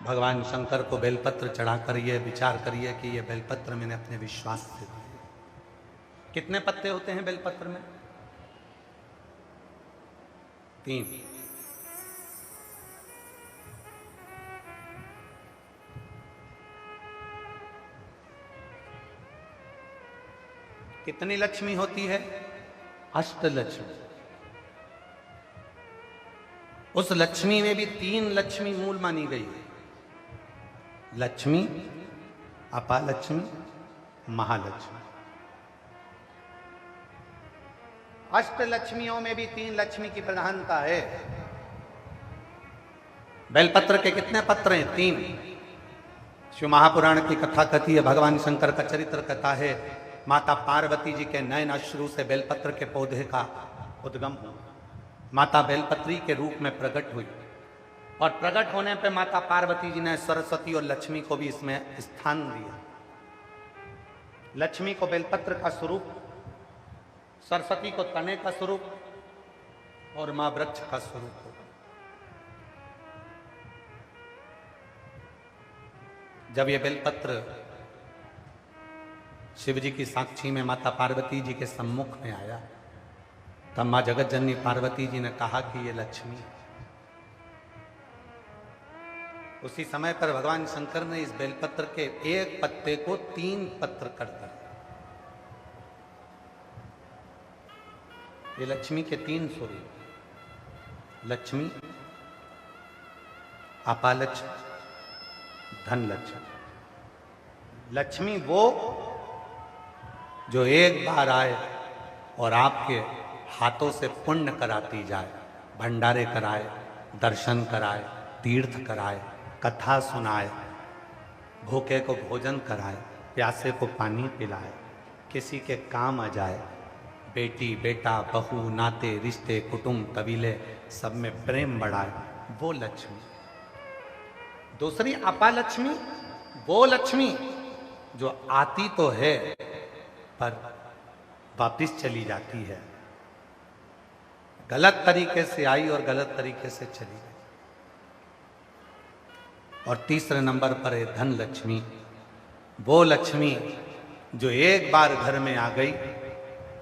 भगवान शंकर को बेलपत्र चढ़ाकर ये विचार करिए कि ये बेलपत्र मैंने अपने विश्वास से दिए। कितने पत्ते होते हैं बेलपत्र में? 3। कितनी लक्ष्मी होती है? अष्टलक्ष्मी। उस लक्ष्मी में भी 3 लक्ष्मी मूल मानी गई है। लक्ष्मी, अपालक्ष्मी, महालक्ष्मी। अष्टलक्ष्मियों में भी 3 लक्ष्मी की प्रधानता है। बेलपत्र के कितने पत्र हैं? 3। शिव महापुराण की कथा कहती है, भगवान शंकर का चरित्र कथा है, माता पार्वती जी के नयन अश्रु से बेलपत्र के पौधे का उद्गम हुआ। माता बेलपत्री के रूप में प्रकट हुई और प्रकट होने पर माता पार्वती जी ने सरस्वती और लक्ष्मी को भी इसमें स्थान दिया। लक्ष्मी को बेलपत्र का स्वरूप, सरस्वती को तने का स्वरूप और मां वृक्ष का स्वरूप होगा। जब ये बेलपत्र शिव जी की साक्षी में माता पार्वती जी के सम्मुख में आया, तब मां जगत जननी पार्वती जी ने कहा कि ये लक्ष्मी। उसी समय पर भगवान शंकर ने इस बेलपत्र के एक पत्ते को 3 पत्र कर दिया। ये लक्ष्मी के 3 स्वरूप, लक्ष्मी, अपालक्ष्मी, धनलक्ष्मी। लक्ष्मी वो जो एक बार आए और आपके हाथों से पुण्य कराती जाए, भंडारे कराए, दर्शन कराए, तीर्थ कराए, कथा सुनाए, भूखे को भोजन कराए, प्यासे को पानी पिलाए, किसी के काम आ जाए, बेटी, बेटा, बहू, नाते, रिश्ते, कुटुंब, कबीले सब में प्रेम बढ़ाए, वो लक्ष्मी। दूसरी अपालक्ष्मी, वो लक्ष्मी जो आती तो है पर वापिस चली जाती है। गलत तरीके से आई और गलत तरीके से चली गई। और तीसरे नंबर पर है धन लक्ष्मी, वो लक्ष्मी जो एक बार घर में आ गई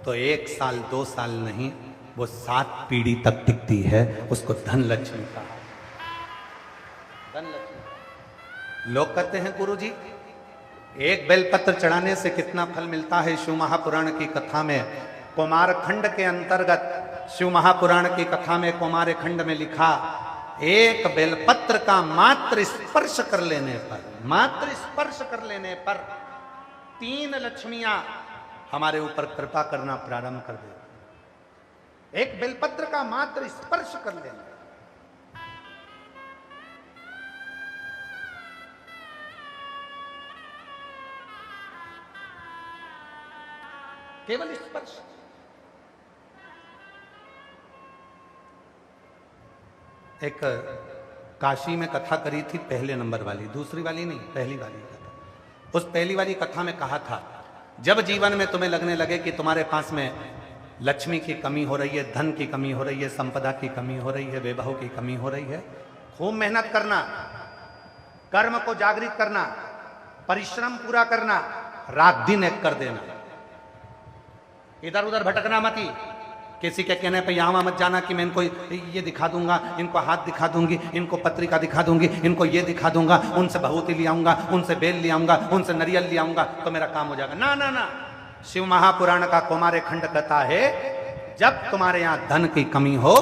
तो 1 साल 2 साल नहीं, वो 7 पीढ़ी तक टिकती है। उसको धन लक्ष्मी कहा। धन लक्ष्मी। लोग कहते हैं गुरु जी एक बेलपत्र चढ़ाने से कितना फल मिलता है? शिव महापुराण की कथा में कुमारखंड के अंतर्गत, शिव महापुराण की कथा में कुमारखंड में लिखा, एक बेलपत्र का मात्र स्पर्श कर लेने पर, मात्र स्पर्श कर लेने पर 3 लक्ष्मियां हमारे ऊपर कृपा करना प्रारंभ कर देती। एक बेलपत्र का मात्र स्पर्श कर लेने, केवल स्पर्श। एक काशी में कथा करी थी, पहले नंबर वाली, दूसरी वाली नहीं, पहली वाली कथा। उस पहली वाली कथा में कहा था, जब जीवन में तुम्हें लगने लगे कि तुम्हारे पास में लक्ष्मी की कमी हो रही है, धन की कमी हो रही है, संपदा की कमी हो रही है, वैभव की कमी हो रही है, खूब मेहनत करना, कर्म को जागृत करना, परिश्रम पूरा करना, रात दिन एक कर देना, इधर उधर भटकना मती। किसी के कहने पे यहाँ मत जाना कि मैं इनको ये दिखा दूंगा, इनको हाथ दिखा दूंगी, इनको पत्रिका दिखा दूंगी, इनको ये दिखा दूंगा, उनसे भभूति ले आऊंगा, उनसे बेल ले आऊंगा, उनसे नरियल ले आऊंगा तो मेरा काम हो जाएगा। ना ना ना, शिव महापुराण का कुमारखंड कहता है, जब तुम्हारे यहाँ धन की कमी हो,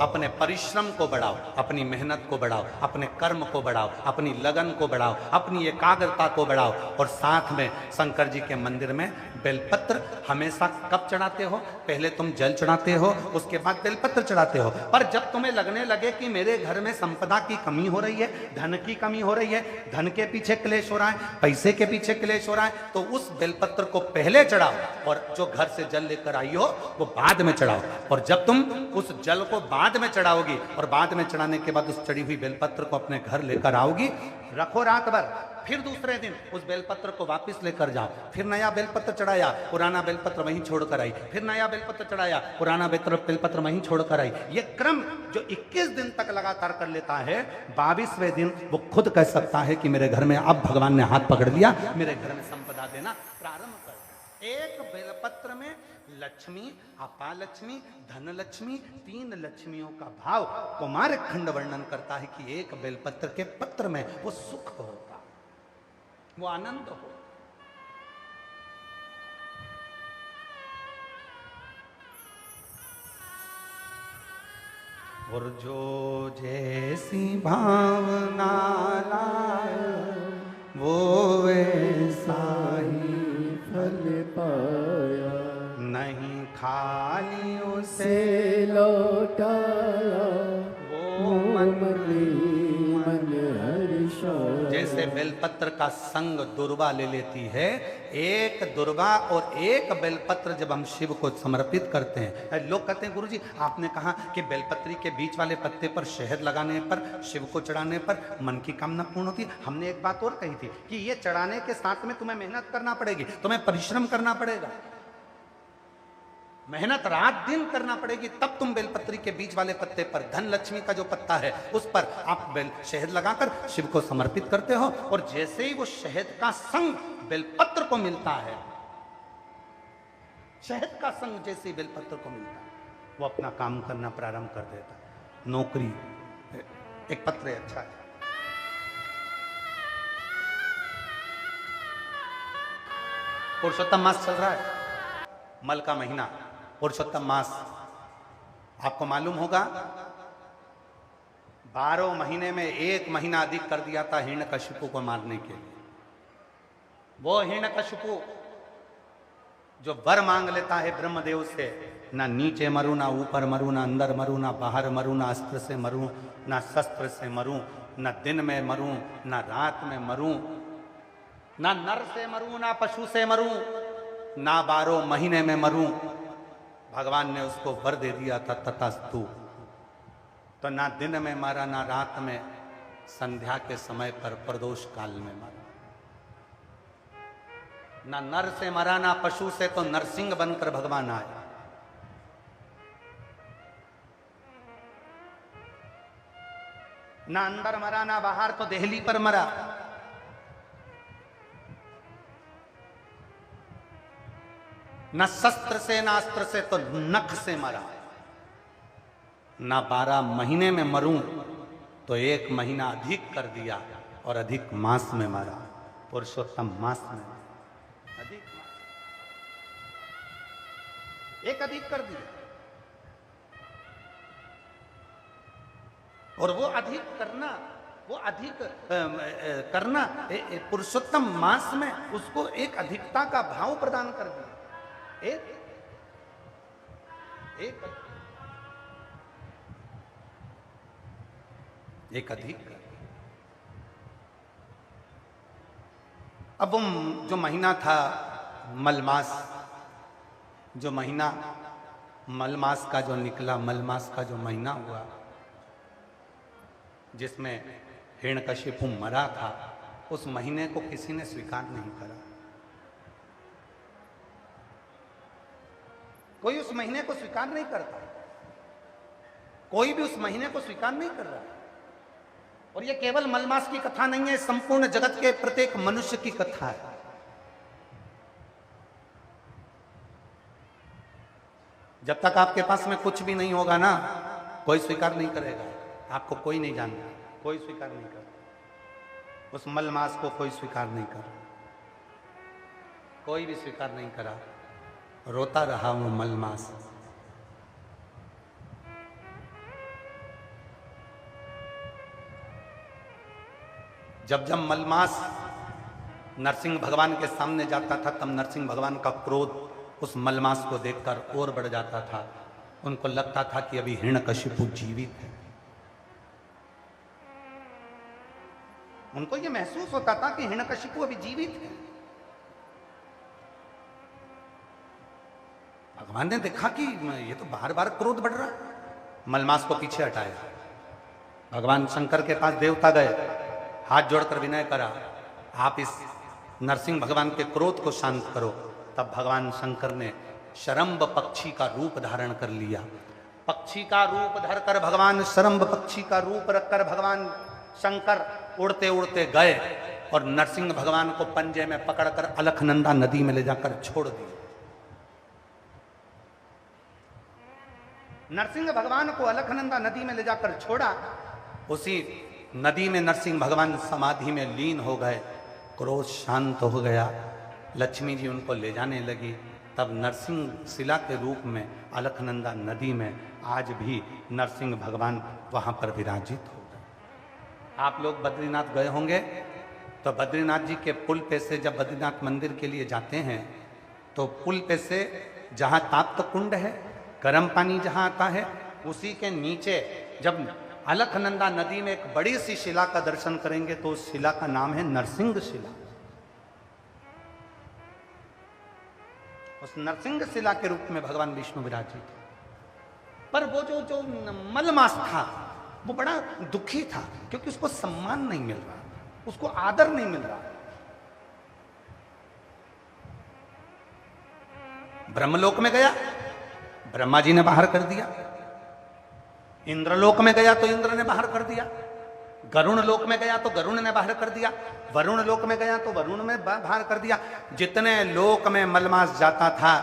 अपने परिश्रम को बढ़ाओ, अपनी मेहनत को बढ़ाओ, अपने कर्म को बढ़ाओ, अपनी लगन को बढ़ाओ, अपनी एकाग्रता को बढ़ाओ। और साथ में शंकर जी के मंदिर में बेलपत्र हमेशा कब चढ़ाते हो? पहले तुम जल चढ़ाते हो, उसके बाद बेलपत्र चढ़ाते हो। पर जब तुम्हें लगने लगे कि मेरे घर में संपदा की कमी हो रही है, धन की कमी हो रही है, धन के पीछे क्लेश हो रहा है, पैसे के पीछे क्लेश हो रहा है, तो उस बेलपत्र को पहले चढ़ाओ और जो घर से जल लेकर आई हो वो बाद में चढ़ाओ। और जब तुम उस जल को बाद में चढ़ाओगी और बाद में चढ़ाने के बाद उस चढ़ी हुई बेलपत्र को अपने घर लेकर आओगी, रखो रात भर, फिर दूसरे दिन उस बेलपत्र को वापस लेकर जाओ, फिर नया बेलपत्र चढ़ाया, पुराना बेलपत्र वहीं छोड़कर आई, फिर नया बेलपत्र चढ़ाया, पुराना बेलपत्र वहीं छोड़कर आई। ये क्रम जो 21 दिन तक लगातार कर लेता है, 22वें दिन वो खुद कह सकता है कि मेरे घर में अब भगवान ने हाथ पकड़ लिया, मेरे घर में संपदा देना प्रारंभ कर। एक बेलपत्र में लक्ष्मी, अपालक्ष्मी, धनलक्ष्मी, 3 लक्ष्मियों का भाव कुमार खंड वर्णन करता है कि एक बेलपत्र के पत्र में वो सुख होता, वो आनंद हो। और जो जैसी भावना लाए वो वैसा ही फल पाया, नहीं खाली उसे लौटाया, वो मन हर्षाया। जैसे बेलपत्र का संग दुर्वा ले लेती है, एक दुर्वा और एक बेलपत्र जब हम शिव को समर्पित करते हैं, लोग कहते हैं गुरुजी आपने कहा कि बेलपत्री के बीच वाले पत्ते पर शहद लगाने पर, शिव को चढ़ाने पर मन की कामना पूर्ण होती है। हमने एक बात और कही थी कि ये चढ़ाने के साथ में तुम्हें मेहनत करना पड़ेगी, तुम्हें परिश्रम करना पड़ेगा, मेहनत रात दिन करना पड़ेगी, तब तुम बेलपत्री के बीच वाले पत्ते पर, धन लक्ष्मी का जो पत्ता है उस पर आप शहद लगाकर शिव को समर्पित करते हो। और जैसे ही वो शहद का संग बेलपत्र को मिलता है, शहद का संग जैसे ही बेलपत्र को मिलता है, वो अपना काम करना प्रारंभ कर देता है। नौकरी, एक पत्र है, अच्छा है, पुरुषोत्तम मास चल रहा है, मल का महीना, पुरुषोत्तम मास। आपको मालूम होगा 12 महीने में 1 महीना अधिक कर दिया था हिरण्यकशिपु को मारने के लिए। वो हिरण्यकशिपु जो वर मांग लेता है ब्रह्मदेव से, ना नीचे मरूं, ना ऊपर मरूं, ना अंदर मरूं, ना बाहर मरूं, ना अस्त्र से मरूं, ना शस्त्र से मरूं, ना दिन में मरूं, ना रात में मरूं, ना नर से मरूं, ना पशु से मरूं, ना 12 महीने में मरूं। भगवान ने उसको वर दे दिया था तथास्तु। तो ना दिन में मारा, ना रात में, संध्या के समय पर प्रदोष काल में मारा। ना नर से मरा, ना पशु से, तो नरसिंह बनकर भगवान आए। ना अंदर मरा, ना बाहर, तो देहली पर मरा। न शस्त्र से, ना अस्त्र से, तो नख से मरा। ना 12 महीने में मरूं तो 1 महीना अधिक कर दिया और अधिक मास में मरा, पुरुषोत्तम मास में अधिक मास, एक अधिक कर दिया। और वो अधिक करना, वो अधिक करना पुरुषोत्तम मास में उसको एक अधिकता का भाव प्रदान कर दिया। एक अधिक। अब जो महीना था मलमास, जो महीना मलमास का जो निकला, मलमास का जो महीना हुआ जिसमें हिरण्यकशिपु मरा था, उस महीने को किसी ने स्वीकार नहीं करा। कोई उस महीने को स्वीकार नहीं करता, कोई भी उस महीने को स्वीकार नहीं कर रहा। और ये केवल मलमास की कथा नहीं है, संपूर्ण जगत के प्रत्येक मनुष्य की कथा है। जब तक आपके पास में कुछ भी नहीं होगा ना, कोई स्वीकार नहीं करेगा। आपको कोई नहीं जानता, कोई स्वीकार नहीं करता। उस मलमास को कोई स्वीकार नहीं कर, कोई भी स्वीकार नहीं करा। रोता रहा वो मलमास। जब जब मलमास नरसिंह भगवान के सामने जाता था, तब नरसिंह भगवान का क्रोध उस मलमास को देखकर और बढ़ जाता था। उनको लगता था कि अभी हिरण्यकशिपु जीवित है। उनको ये महसूस होता था कि हिरण्यकशिपु अभी जीवित है। भगवान ने देखा कि ये तो बार बार क्रोध बढ़ रहा है। मलमास को पीछे हटाया। भगवान शंकर के पास देवता गए, हाथ जोड़कर विनय करा, आप इस नरसिंह भगवान के क्रोध को शांत करो। तब भगवान शंकर ने शरम्ब पक्षी का रूप धारण कर लिया। पक्षी का रूप धरकर भगवान शरम्ब पक्षी का रूप रखकर भगवान शंकर उड़ते उड़ते गए और नरसिंह भगवान को पंजे में पकड़कर अलखनंदा नदी में ले जाकर छोड़ दिया। नरसिंह भगवान को अलखनंदा नदी में ले जाकर छोड़ा। उसी नदी में नरसिंह भगवान समाधि में लीन हो गए। क्रोध शांत हो गया। लक्ष्मी जी उनको ले जाने लगी। तब नरसिंह शिला के रूप में अलखनंदा नदी में आज भी नरसिंह भगवान वहां पर विराजित हो गए। आप लोग बद्रीनाथ गए होंगे तो बद्रीनाथ जी के पुल पे से जब बद्रीनाथ मंदिर के लिए जाते हैं तो पुल पे से जहाँ ताप्त कुंड है, गर्म पानी जहाँ आता है, उसी के नीचे जब अलखनंदा नदी में एक बड़ी सी शिला का दर्शन करेंगे तो उस शिला का नाम है नरसिंह शिला। उस नरसिंह शिला के रूप में भगवान विष्णु विराजित। पर वो जो मलमास था वो बड़ा दुखी था क्योंकि उसको सम्मान नहीं मिल रहा, उसको आदर नहीं मिल रहा। ब्रह्मलोक में गया, ब्रह्मा जी ने बाहर कर दिया। इंद्रलोक में गया तो इंद्र ने बाहर कर दिया। गरुण लोक में गया तो गरुण ने बाहर कर दिया। वरुण लोक में गया तो वरुण में बाहर कर दिया। जितने लोक में मलमास जाता था,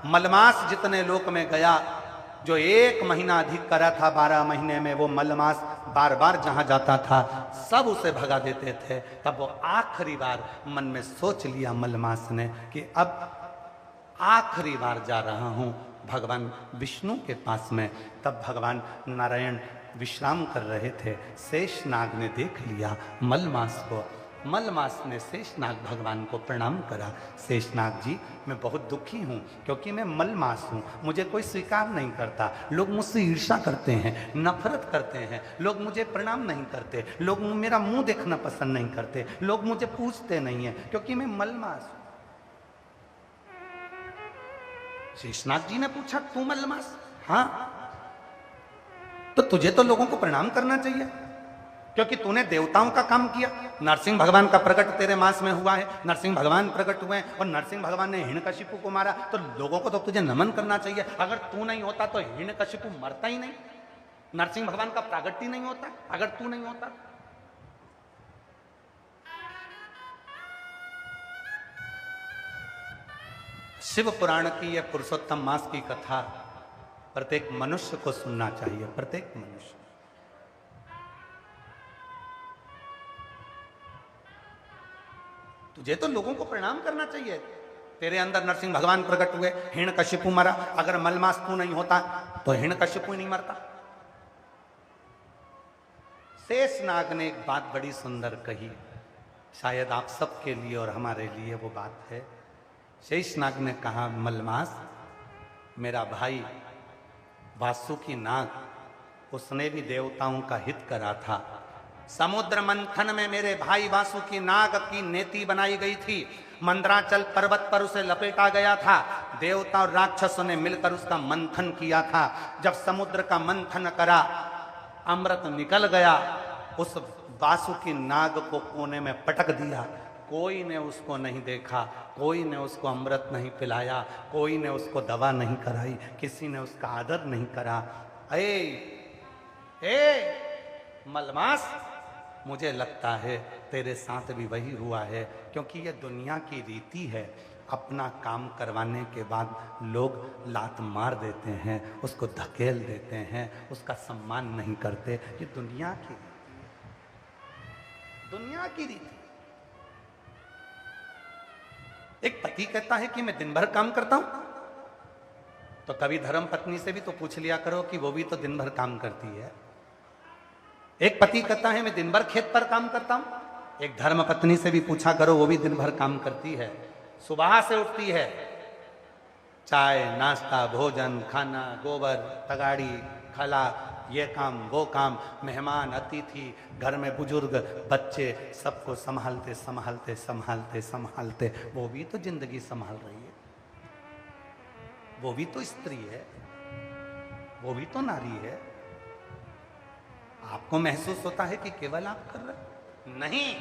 मलमास जितने लोक में गया, जो 1 महीना अधिक करा था 12 महीने में, वो मलमास बार बार जहां जाता था सब उसे भगा देते थे। तब वो आखिरी बार मन में सोच लिया मलमास ने कि अब आखिरी बार जा रहा हूं भगवान विष्णु के पास में। तब भगवान नारायण विश्राम कर रहे थे। शेषनाग ने देख लिया मलमास को। मलमास ने शेषनाग भगवान को प्रणाम करा। शेषनाग जी, मैं बहुत दुखी हूँ क्योंकि मैं मलमास हूँ, मुझे कोई स्वीकार नहीं करता। लोग मुझसे ईर्ष्या करते हैं, नफरत करते हैं, लोग मुझे प्रणाम नहीं करते, लोग मेरा मुंह देखना पसंद नहीं करते, लोग मुझे पूछते नहीं हैं क्योंकि मैं मलमास हूँ। शेषनाग जी ने पूछा, तू मलमास? हाँ। तो तुझे तो लोगों को प्रणाम करना चाहिए क्योंकि तूने देवताओं का काम किया। नरसिंह भगवान का प्रकट तेरे मास में हुआ है, नरसिंह भगवान प्रकट हुए हैं और नरसिंह भगवान ने हिरण्यकशिपु को मारा, तो लोगों को तो तुझे नमन करना चाहिए। अगर तू नहीं होता तो हिरण्यकशिपु मरता ही नहीं, नरसिंह भगवान का प्रागट ही नहीं होता अगर तू नहीं होता। शिव पुराण की यह पुरुषोत्तम मास की कथा प्रत्येक मनुष्य को सुनना चाहिए। प्रत्येक मनुष्य। तुझे तो लोगों को प्रणाम करना चाहिए। तेरे अंदर नरसिंह भगवान प्रकट हुए, हिरण्यकशिपु मरा, अगर मलमास तू नहीं होता तो हिरण्यकशिपु ही नहीं मरता। शेषनाग ने एक बात बड़ी सुंदर कही, शायद आप सबके लिए और हमारे लिए वो बात है। शेषनाग ने कहा, मलमास, मेरा भाई वासुकी नाग, उसने भी देवताओं का हित करा था। समुद्र मंथन में मेरे भाई वासुकी नाग की नेति बनाई गई थी। मंदराचल पर्वत पर उसे लपेटा गया था। देवता और राक्षसों ने मिलकर उसका मंथन किया था। जब समुद्र का मंथन करा, अमृत निकल गया, उस वासुकी नाग को कोने में पटक दिया। कोई ने उसको नहीं देखा, कोई ने उसको अमृत नहीं पिलाया, कोई ने उसको दवा नहीं कराई, किसी ने उसका आदर नहीं करा। मलमास, मुझे लगता है तेरे साथ भी वही हुआ है, क्योंकि ये दुनिया की रीति है। अपना काम करवाने के बाद लोग लात मार देते हैं, उसको धकेल देते हैं, उसका सम्मान नहीं करते। ये दुनिया की रीति। एक पति कहता है कि मैं दिन भर काम करता हूं, तो कभी धर्म पत्नी से भी तो पूछ लिया करो कि वो भी तो दिन भर काम करती है। एक पति कहता है मैं दिन भर खेत पर काम करता हूं, एक धर्म पत्नी से भी पूछा करो, वो भी दिन भर काम करती है। सुबह से उठती है, चाय नाश्ता भोजन खाना, गोबर तगाड़ी खला, ये काम वो काम, मेहमान अतिथि, घर में बुजुर्ग बच्चे, सबको संभालते संभालते संभालते संभालते वो भी तो जिंदगी संभाल रही है। वो भी तो स्त्री है, वो भी तो नारी है। आपको महसूस होता है कि केवल आप कर रहे हैं? नहीं।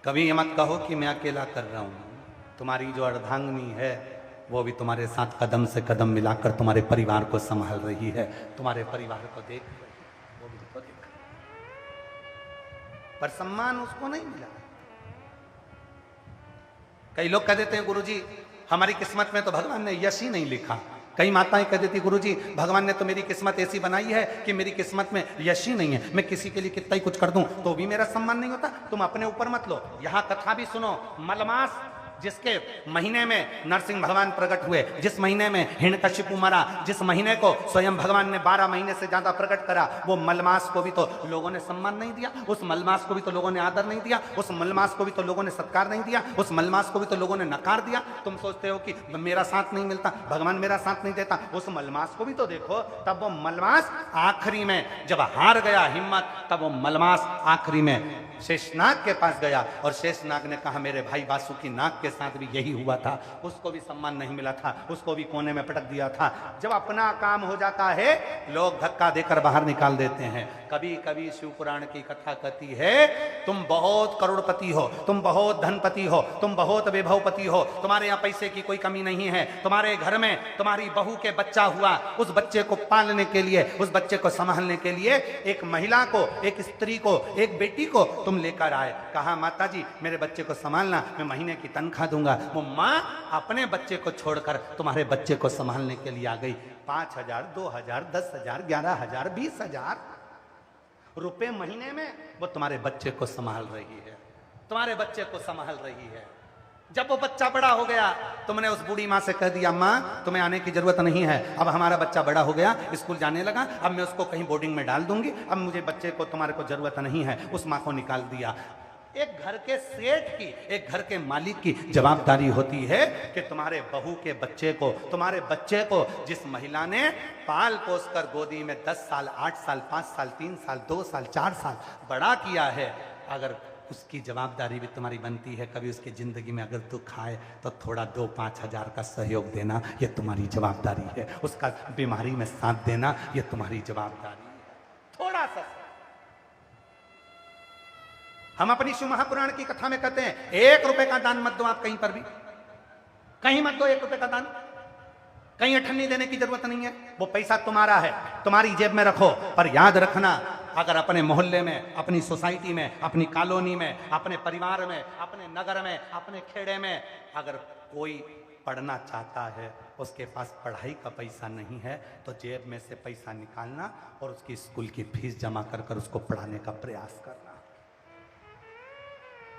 कभी ये मत कहो कि मैं अकेला कर रहा हूं। तुम्हारी जो अर्धांगिनी है वो भी तुम्हारे साथ कदम से कदम मिलाकर तुम्हारे परिवार को संभाल रही है, तुम्हारे परिवार को देख रही है, वो भी तो देख रही है। पर सम्मान उसको नहीं मिला। कई लोग कह देते हैं गुरुजी हमारी किस्मत में तो भगवान ने यश ही नहीं लिखा। कई माताएं कह देती गुरुजी भगवान ने तो मेरी किस्मत ऐसी बनाई है कि मेरी किस्मत में यश ही नहीं है, मैं किसी के लिए कितना ही कुछ कर दूं तो भी मेरा सम्मान नहीं होता। तुम अपने ऊपर मत लो। यहां कथा भी सुनो। मलमास जिसके महीने में नरसिंह भगवान प्रकट हुए, जिस महीने में हिरण्यकशिपु मरा, जिस महीने को स्वयं भगवान ने 12 महीने से ज्यादा प्रकट करा, वो मलमास को भी तो लोगों ने सम्मान नहीं दिया, उस मलमास को भी तो लोगों ने आदर नहीं दिया, उस मलमास को भी तो लोगों ने सत्कार नहीं दिया, उस मलमास को भी तो लोगों ने नकार दिया। तुम सोचते हो कि मेरा साथ नहीं मिलता, भगवान मेरा साथ नहीं देता, उस मलमास को भी तो देखो। तब वो मलमास आखिरी में जब हार गया हिम्मत, तब वो मलमास आखिरी में शेषनाग के पास गया और शेषनाग ने कहा मेरे भाई वासुकी नाग के साथ भी यही हुआ था, उसको भी सम्मान नहीं मिला था, उसको भी कोने में पटक दिया था। जब अपना काम हो जाता है लोग धक्का देकर बाहर निकाल देते हैं। कभी कभी शिव पुराण की कथा कहती है तुम बहुत करोड़पति हो, तुम बहुत धनपति हो, तुम बहुत वैभवपति हो, तुम्हारे यहाँ पैसे की कोई कमी नहीं है, तुम्हारे घर में तुम्हारी बहू के बच्चा हुआ, उस बच्चे को पालने के लिए, उस बच्चे को संभालने के लिए एक महिला को, एक स्त्री को, एक बेटी को तुम लेकर आए। कहा माता जी मेरे बच्चे को संभालना, मैं महीने की तनख्वाह दूंगा। वो माँ अपने बच्चे को छोड़कर तुम्हारे बच्चे को संभालने के लिए आ गई। 5,000, 2,000, 10,000, 11,000, 20,000 रुपए महीने में वो तुम्हारे बच्चे को संभाल रही है, तुम्हारे बच्चे को संभाल रही है। जब वो बच्चा बड़ा हो गया तुमने उस बूढ़ी माँ से कह दिया माँ तुम्हें आने की जरूरत नहीं है, अब हमारा बच्चा बड़ा हो गया, स्कूल जाने लगा, अब मैं उसको कहीं बोर्डिंग में डाल दूंगी, अब मुझे बच्चे को तुम्हारे को जरूरत नहीं है। उस माँ को निकाल दिया। एक घर के सेठ की, एक घर के मालिक की जवाबदारी होती है कि तुम्हारे बहू के बच्चे को, तुम्हारे बच्चे को जिस महिला ने पाल पोस कर गोदी में 10 साल, 8 साल, 5 साल, 3 साल, 2 साल, 4 साल बड़ा किया है, अगर उसकी जवाबदारी भी तुम्हारी बनती है। कभी उसकी जिंदगी में अगर दुख आए तो थोड़ा 2-5 हजार का सहयोग देना ये तुम्हारी जवाबदारी है। उसका बीमारी में साथ देना ये तुम्हारी जवाबदारी है। थोड़ा सा हम अपनी शिव महापुराण की कथा में कहते हैं 1 रुपए का दान मत दो। आप कहीं पर भी कहीं मत दो 1 रुपए का दान, कहीं अठन्नी देने की जरूरत नहीं है। वो पैसा तुम्हारा है, तुम्हारी जेब में रखो। पर याद रखना अगर अपने मोहल्ले में, अपनी सोसाइटी में, अपनी कॉलोनी में, अपने परिवार में, अपने नगर में, अपने खेड़े में अगर कोई पढ़ना चाहता है, उसके पास पढ़ाई का पैसा नहीं है, तो जेब में से पैसा निकालना और उसकी स्कूल की फीस जमा कर कर उसको पढ़ाने का प्रयास करना।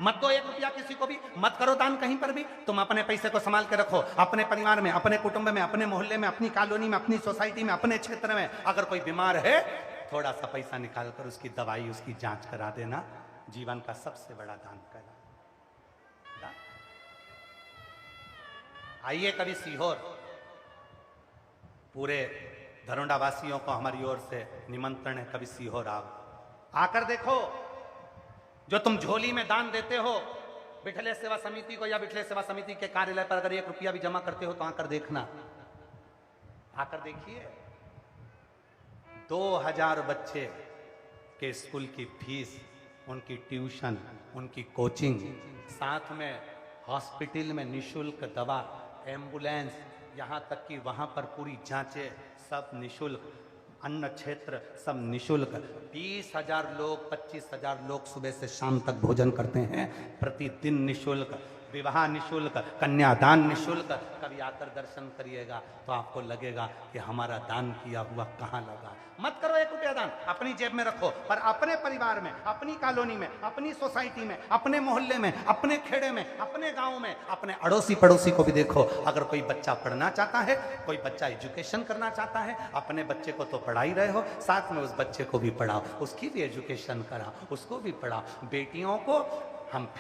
मत दो 1 रुपया किसी को भी, मत करो दान कहीं पर भी। तुम अपने पैसे को संभाल के रखो। अपने परिवार में, अपने कुटुंब में, अपने मोहल्ले में, अपनी कॉलोनी में, अपनी सोसाइटी में, अपने क्षेत्र में अगर कोई बीमार है थोड़ा सा पैसा निकाल कर उसकी दवाई, उसकी जांच करा देना जीवन का सबसे बड़ा दान करना। आइए कभी सीहोर, पूरे धरोंडा वासियों को हमारी ओर से निमंत्रण है, कभी सीहोर आओ, आकर देखो। जो तुम झोली में दान देते हो बिठले सेवा समिति को या बिठले सेवा समिति के कार्यालय पर अगर 1 रुपया भी जमा करते हो तो आकर देखना, आकर देखिए। 2000 बच्चे के स्कूल की फीस, उनकी ट्यूशन, उनकी कोचिंग, साथ में हॉस्पिटल में निशुल्क दवा, एम्बुलेंस, यहाँ तक कि वहाँ पर पूरी जांचें सब निशुल्क, अन्न क्षेत्र सब निशुल्क। 20,000 लोग, 25,000 लोग सुबह से शाम तक भोजन करते हैं प्रतिदिन निशुल्क। विवाह निशुल्क, कन्यादान निशुल्क। कभी आकर दर्शन करिएगा तो आपको लगेगा कि हमारा दान किया हुआ कहाँ लगा। मत करो 1 रुपया दान, अपनी जेब में रखो, पर अपने परिवार में, अपनी कॉलोनी में, अपनी सोसाइटी में, अपने मोहल्ले में, अपने खेड़े में, अपने गांव में, अपने अड़ोसी पड़ोसी को भी देखो। अगर कोई बच्चा पढ़ना चाहता है, कोई बच्चा एजुकेशन करना चाहता है, अपने बच्चे को तो पढ़ा ही रहे हो, साथ में उस बच्चे को भी पढ़ाओ, उसकी भी एजुकेशन कराओ, उसको भी पढ़ाओ। बेटियों को हम